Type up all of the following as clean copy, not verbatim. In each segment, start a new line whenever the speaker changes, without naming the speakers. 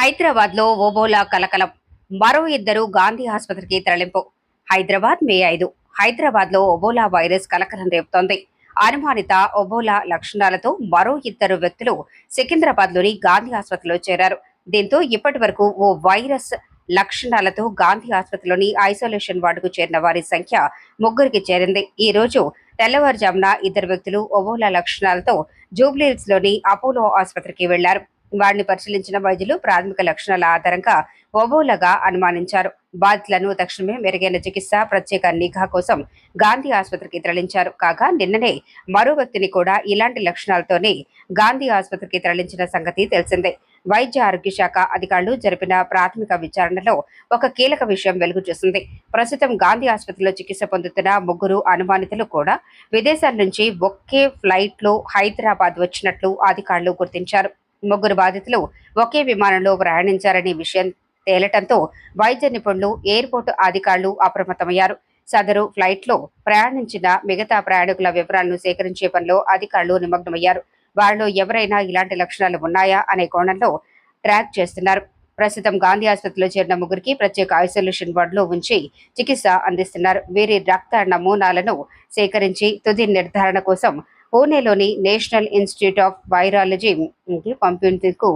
హైదరాబాద్ లో ఓబోలా కలకలం. మరో ఇద్దరు గాంధీ ఆసుపత్రికి తరలింపు. హైదరాబాద్ మే 5. హైదరాబాద్ లో ఒబోలా వైరస్ కలకలం రేపుతోంది. అనుమానిత ఒబోలా లక్షణాలతో మరో ఇద్దరు వ్యక్తులు సికింద్రాబాద్ లోని గాంధీ ఆసుపత్రిలో చేరారు. దీంతో ఇప్పటి వరకు ఓ వైరస్ లక్షణాలతో గాంధీ ఆసుపత్రిలోని ఐసోలేషన్ వార్డుకు చేరిన వారి సంఖ్య ముగ్గురికి చేరింది. ఈ రోజు తెల్లవారుజామున ఇద్దరు వ్యక్తులు ఒబోలా లక్షణాలతో జూబ్లీహిల్స్ లోని అపోలో ఆసుపత్రికి వెళ్లారు. వారిని పరిశీలించిన వైద్యులు ప్రాథమిక లక్షణాల ఆధారంగా ఒబోలాగా అనుమానించారు. బాధితులను తక్షణమే మెరుగైన చికిత్స, ప్రత్యేక నిఘా కోసం గాంధీ ఆసుపత్రికి తరలించారు. కాగా నిన్ననే మరో వ్యక్తిని కూడా ఇలాంటి లక్షణాలతోనే గాంధీ ఆసుపత్రికి తరలించిన సంగతి తెలిసిందే. వైద్య ఆరోగ్య శాఖ అధికారులు జరిపిన ప్రాథమిక విచారణలో ఒక కీలక విషయం వెలుగు చూసింది. ప్రస్తుతం గాంధీ ఆసుపత్రిలో చికిత్స పొందుతున్న ముగ్గురు అనుమానితులు కూడా విదేశాల నుంచి ఒకే ఫ్లైట్ లో హైదరాబాద్ వచ్చినట్లు అధికారులు గుర్తించారు. ముగ్గురు బాధితులు ఒకే విమానంలో ప్రయాణించారనే విషయం తేలటంతో వైద్య నిపుణులు, ఎయిర్పోర్టు అధికారులు అప్రమత్తమయ్యారు. సదరు ఫ్లైట్ లో ప్రయాణించిన మిగతా ప్రయాణికుల వివరాలను సేకరించే పనిలో అధికారులు నిమగ్నమయ్యారు. వారిలో ఎవరైనా ఇలాంటి లక్షణాలు ఉన్నాయా అనే కోణంలో ట్రాక్ చేస్తున్నారు. ప్రస్తుతం గాంధీ ఆసుపత్రిలో చేరిన ముగ్గురికి ప్రత్యేక ఐసోలేషన్ వార్డులో ఉంచి చికిత్స అందిస్తున్నారు. వీరి రక్త నమూనాలను సేకరించి తుది నిర్ధారణ కోసం పూణేలోని నేషనల్ ఇన్స్టిట్యూట్ ఆఫ్ వైరాలజీకి పంపేందుకు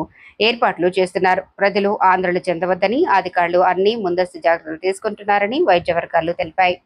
ఏర్పాట్లు చేస్తున్నారు. ప్రజలు ఆందోళన చెందవద్దని అధికారులు అన్ని ముందస్తు జాగ్రత్తలు తీసుకుంటున్నారని వైద్య వర్గాలు తెలిపాయి.